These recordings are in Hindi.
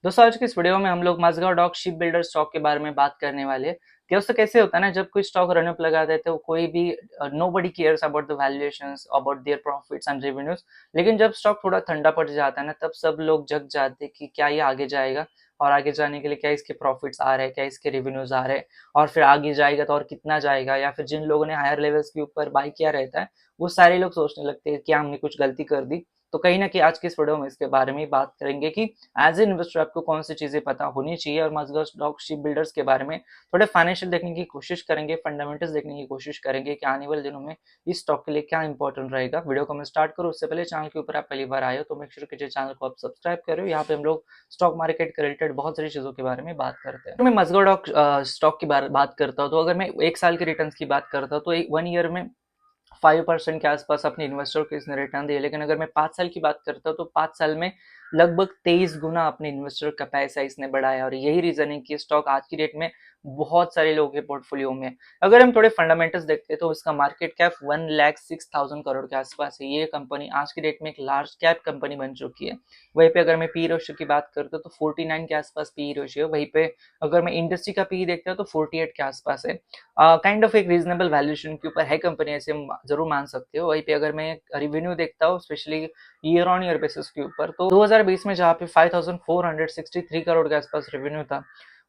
दोस्तों आज की इस वीडियो में हम लोग Mazagon dock ship builder stock के बारे में बात करने वाले हैं। दोस्तों कैसे होता है ना, जब कोई स्टॉक रन अप लगा देते हो कोई भी nobody cares about the valuations about their profits and revenues. लेकिन जब स्टॉक थोड़ा ठंडा पड़ जाता है ना, तब सब लोग जग जाते हैं कि क्या ये आगे जाएगा और आगे जाने के लिए क्या इसके प्रॉफिट्स आ रहे हैं, क्या इसके रेवेन्यूज आ रहे हैं और फिर आगे जाएगा तो और कितना जाएगा, या फिर जिन लोगों ने हायर लेवल्स के ऊपर बाई किया रहता है वो सारे लोग सोचने लगते हैं कि हमने कुछ गलती कर दी। तो कहीं ना कहीं आज की इस वीडियो में इसके बारे में बात करेंगे कि एज ए इन्वेस्टर आपको कौन सी चीजें पता होनी चाहिए, और मजदूर स्टॉक शिप बिल्डर्स के बारे में थोड़े फाइनेंशियल देखने की कोशिश करेंगे, फंडामेंटल्स देखने की कोशिश करेंगे कि आने वाले दिनों में इस स्टॉक के लिए क्या इंपॉर्टेंट रहेगा। वीडियो को मैं स्टार्ट करूँ उससे पहले चैनल के ऊपर आप पहली बार आए हो तो मेक श्योर कीजिए चैनल को आप सब्सक्राइब करो। यहाँ पे हम लोग स्टॉक मार्केट के रिलेटेड बहुत सारी चीजों के बारे में बात करते हैं। तो मैं मजदूर स्टॉक की बात करता हूँ, तो अगर मैं एक साल के रिटर्न की बात करता हूँ तो 1 ईयर में 5% के आसपास अपने इन्वेस्टर को इसने रिटर्न दिया। लेकिन अगर मैं 5 साल की बात करता हूँ तो 5 साल में लगभग 23 गुना अपने इन्वेस्टर का पैसा इसने बढ़ाया, और यही रीजन है कि स्टॉक आज की डेट में बहुत सारे लोगों के पोर्टफोलियो में। अगर हम थोड़े फंडामेंटल्स देखते हैं तो इसका मार्केट कैप 1,06,000 करोड़ के आसपास है। ये कंपनी आज की डेट में एक लार्ज कैप कंपनी बन चुकी है। वहीं पे अगर मैं पी रेशियो की बात करता हूँ तो 49 के आसपास पी रेशियो। वहीं पे अगर मैं इंडस्ट्री का पी देखता हूँ तो 48 के आसपास है। काइंड ऑफ एक रीजनेबल वैल्यूएशन के ऊपर है कंपनी, ऐसे हम जरूर मान सकते हो। वहीं पे अगर मैं रिवेन्यू देखता हूँ specially year on year basis के ऊपर, तो 2020 में जहाँ पे 5,463 करोड़ के आसपास रेवेन्यू था,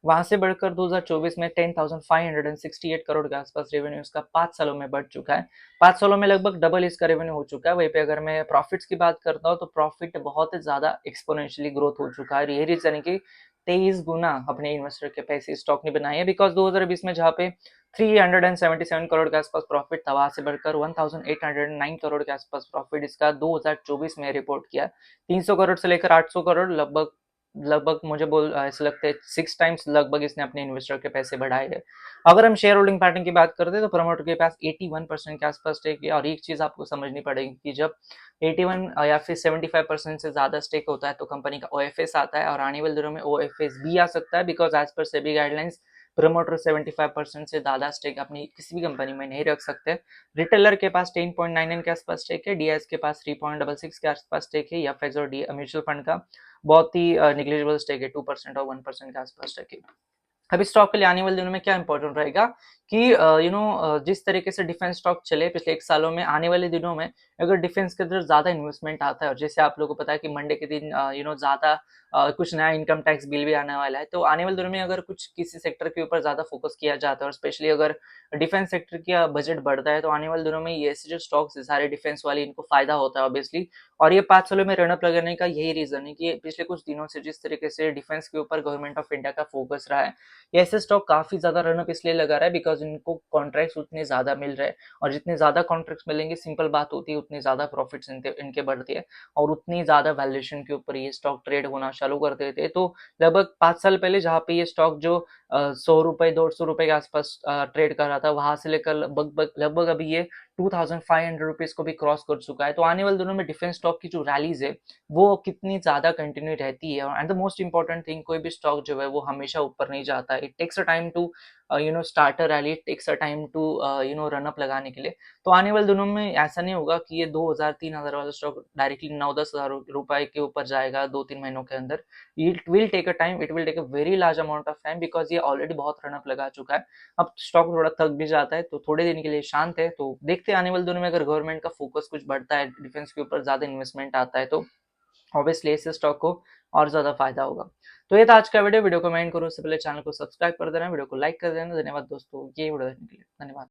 वहां से बढ़कर 2024 में 10,568 करोड़ के आसपास रेवेन्यू इसका 5 सालों में बढ़ चुका है। 5 सालों में लगभग डबल इसका रेवेन्यू हो चुका है। वहीं पे अगर मैं प्रॉफिट्स की बात करता हूँ तो प्रॉफिट बहुत ज्यादा एक्सपोनेंशियली ग्रोथ हो चुका है। ये रीजन है कि 23 गुना अपने इन्वेस्टर के पैसे स्टॉक ने बनाए हैं। बिकॉज 2020 में जहाँ पे 377 करोड़ के आसपास प्रॉफिट था, वहां से बढ़कर 1809 करोड़ के आसपास प्रॉफिट इसका 2024 में रिपोर्ट किया। 300 करोड़ से लेकर 800 करोड़, लगभग लगभग मुझे ऐसे लगता है 6 टाइम्स लगभग इसने अपने इन्वेस्टर के पैसे बढ़ाए हैं। अगर हम शेयर होल्डिंग पैटर्न की बात करते हैं तो प्रमोटर के पास 81% के आसपास स्टेक है। और एक चीज आपको समझनी पड़ेगी कि जब 81 या फिर 75% से ज्यादा स्टेक होता है तो कंपनी का ओएफएस आता है, और आने वाले दिनों में ओएफएस भी आ सकता है। Because as per SEBI guidelines promoter 75% से ज्यादा स्टेक अपनी किसी भी कंपनी में नहीं रख सकते। रिटेलर के पास 10.99 के आसपास स्टेक है, डीआईएस के पास 3.66 के आसपास स्टेक है, या फिर डी म्यूचुअल फंड का बहुत ही निग्लिजिबल स्टेक है, 2% और 1% के आसपास स्टेक है। अभी स्टॉक के लिए आने वाले दिनों में क्या इंपॉर्टेंट रहेगा कि जिस तरीके से डिफेंस स्टॉक चले पिछले 1 सालों में, आने वाले दिनों में अगर डिफेंस के अंदर ज्यादा इन्वेस्टमेंट आता है, और जैसे आप लोगों को पता है कि मंडे के दिन ज्यादा कुछ नया इनकम टैक्स बिल भी आने वाला है, तो आने वाले दिनों में अगर कुछ किसी सेक्टर के ऊपर ज्यादा फोकस किया जाता है और स्पेशली अगर डिफेंस सेक्टर का बजट बढ़ता है, तो आने वाले दिनों में ये ऐसे जो स्टॉक्स है सारे डिफेंस वाले, इनको फायदा होता है ऑब्वियसली। और ये 5 सालों में रनअप लगाने का यही रीजन है कि पिछले कुछ दिनों से जिस तरीके से डिफेंस के ऊपर गवर्नमेंट ऑफ इंडिया का फोकस रहा है, ये ऐसे स्टॉक काफी ज्यादा रनअप इसलिए लगा रहा है बिकॉज इनको कॉन्ट्रैक्ट्स उतने ज्यादा मिल रहे हैं, और जितने ज्यादा कॉन्ट्रैक्ट्स मिलेंगे सिंपल बात होती है उतनी ज्यादा प्रॉफिट्स इनके बढ़ते हैं, और उतनी ज्यादा वैल्यूएशन के ऊपर ये स्टॉक ट्रेड होना चालू कर देते हैं। तो लगभग 5 साल पहले जहाँ पे ये स्टॉक जो 100 रुपए 150 रुपए के आसपास ट्रेड कर रहा था, वहां से लेकर लगभग लगभग अभी ये 2,500 रुपीज को भी क्रॉस कर चुका है। तो आने वाले दिनों में डिफेंस स्टॉक की जो रैलीज है वो कितनी ज्यादा कंटिन्यू रहती है। And the most important thing, कोई भी स्टॉक जो है वो हमेशा ऊपर नहीं जाता है। It takes a time to start a rally, it takes a time to run up लगाने के लिए। तो आने वाले दिनों में ऐसा नहीं होगा कि ये 2,000 3,000 वाला स्टॉक डायरेक्टली 9-10 हजार रुपए के ऊपर जाएगा 2-3 महीनों के अंदर। It will take a time, it will take a very large amount of time, because ये ऑलरेडी बहुत रन अप लगा चुका है। अब स्टॉक थोड़ा थक भी जाता है तो थोड़े दिन के लिए शांत है। तो देखते हैं आने वाले दिनों में अगर गवर्नमेंट का फोकस कुछ बढ़ता है, डिफेंस के ऊपर ज्यादा इन्वेस्टमेंट आता है, तो ऑब्वियसली इस स्टॉक को और ज्यादा फायदा होगा। तो ये था आज का वीडियो। वीडियो को कमेंट करो उससे पहले चैनल को सब्सक्राइब कर देना, वीडियो को लाइक कर देना। धन्यवाद दोस्तों ये वीडियो देखने के लिए, धन्यवाद।